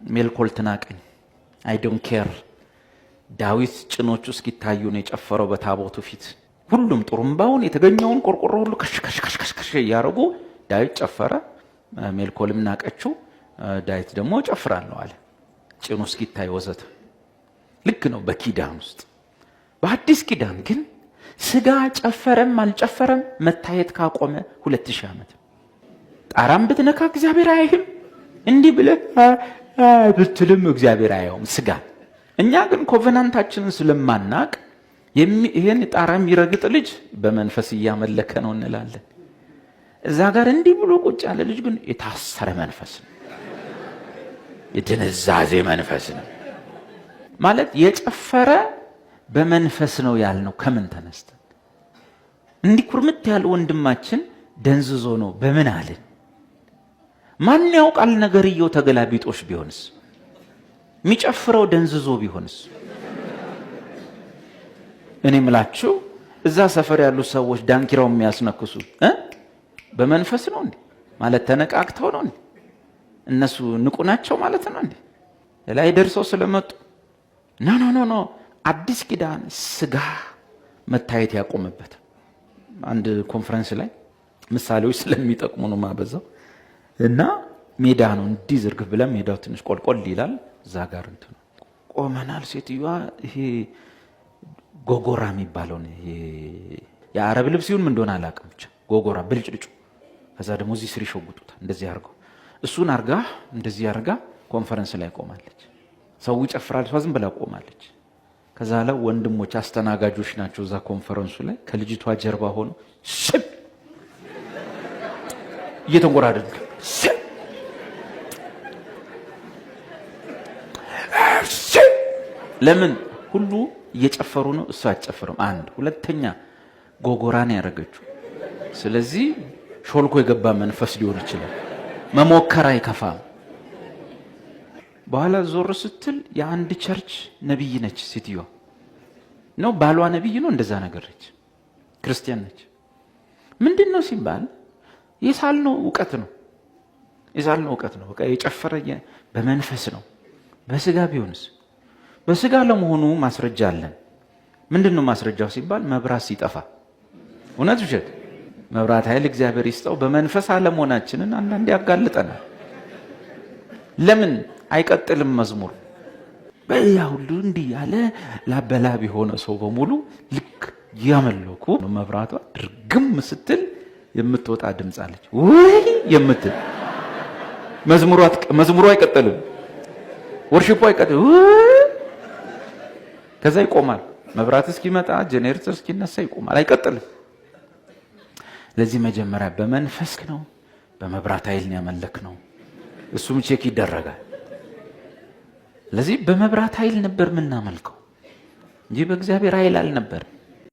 ሜልኮል ተናቀኝ አይ ዶንት ኬር ዳዊት ጭኖቹ እስኪታዩ ነው የጨፈረው በታቦቱ ፊት ሁሉም ጥሩምባውን የተገኘውን ቆርቆሮ ሁሉ ከሽ ያረጉ ዳዊት ጨፈረ ሜልኮልም ናቀችው ዳዊት ደግሞ ጨፍራለሁ አለ ጭኑ እስኪታይ ወዘተ ልክ ነው በኪዳን ውስጥ በአዲስ ኪዳን ግን ስጋ ጨፈረም አልጨፈረም መታየት ካቆመ 2000 ዓመት ጣራም ብትነካ እግዚአብሔር አይህም እንዲህ ብለህ ብትልም እግዚአብሔር አይያውም ስጋ እኛ ግን ኮቨናንታችንን ስለማናቅ ይሄን ጣራም ይረግጥ ልጅ በመንፈስ እያመለከ ነው እንላለን እዛ ጋር እንዲህ ብሎ ቁጭ ያለ ልጅ ግን የታሰረ መንፈስ ነው የድንዛዜ መንፈስ ነው ማለት የጨፈረ በመንፈስ ነው ያልነው ከምን ተነስተ እንዲህ ኩርምት ያለ ወንድማችን ደንዝዞ ነው በምን አለን ማን ያውቃል ነገርየው ተገላቢጦሽ ቢሆንስ የሚጨፍረው ደንዝዞ ቢሆንስ እኔ ምላችሁ እዛ ሰፈር ያሉ ሰዎች ዳንኪራው የሚያስነክሱ በመንፈስ ነው እንዴ ማለት ተነቃቅተው ነው እንዴ እነሱ ንቁ ናቸው ማለት ነው እንዴ ላይ ደርሰው ስለመጡ ኖ አዲስ ኪዳን ስጋ መታየት ያቆመበት አንድ ኮንፈረንስ ላይ ምሳሌዎች ስለሚጠቅሙ ነው ማበዛው እና ሜዳ ነው እንዲህ ዝርግፍ ብለን ሜዳው ትንሽ ቆልቆል ይላል እዛ ጋር እንት ነው ቆመናል ሴትዮዋ ይሄ ጎጎራ የሚባለው ነው የአረብ ልብስ ይሁን ምን እንደሆነ አላውቅም ብቻ ጎጎራ ብልጭልጩ ከዛ ደግሞ እዚህ ስር ይሾጉጡታ እንደዚህ አርገው እሱን አርጋ እንደዚህ አርጋ ኮንፈረንስ ላይ ቆማለች ሰው ይጨፍራል እሷ ዝም ብላ ቆማለች ከዛ ላይ ወንድሞች አስተናጋጆች ናቸው እዛ ኮንፈረንሱ ላይ ከልጅቷ ጀርባ ሆኖ ሽብ እየተንጎራደዱ ለምን ሁሉ እየጨፈሩ ነው እሱ አጨፈረም አንድ ሁለተኛ ጎጎራን ያረጋችሁ ስለዚህ ሾልኮ የገባ መንፈስ ሊሆን ይችላል መሞከራ አይከፋም በኋላ ዞር ስትል የአንድ ቸርች ነብይ ነች ሴትዮዋ ነው ባሏ ነብይ ነው እንደዛ ነገር ነች ክርስቲያን ነች ምንድነው ሲባል የሳልነው ዕውቀት ነው በቃ የጨፈረ በመንፈስ ነው በስጋ ቢሆንስ በስጋ ለመሆኑ ማስረጃ አለን ምንድነው ማስረጃው ሲባል መብራት ሲጠፋ እውነት ውሸት መብራት ኃይል እግዚአብሔር ይስጠው በመንፈስ አለመሆናችንን አንዳንዴ ያጋልጠናል ለምን አይቀጥልም መዝሙር በያ ሁሉ እንዲህ ያለ ላበላብ የሆነ ሰው በሙሉ ልክ ያመለኩ መብራቷ ድርግም ስትል የምትወጣ ድምጽ አለች ወይ የምትል መዝሙሩ አይቀጥልም ወርሺፑ አይቀጥልም ከዛ ይቆማል መብራት እስኪመጣ ጄኔሬተር እስኪነሳ ይቆማል አይቀጥልም ለዚህ መጀመሪያ በመንፈስ ነው በመብራት ኃይል ነው ያመለክነው እሱም ቼክ ይደረጋል ለዚህ በመብራት ኃይል ነበር ምናመልከው እንጂ በእግዚአብሔር ኃይል አልነበር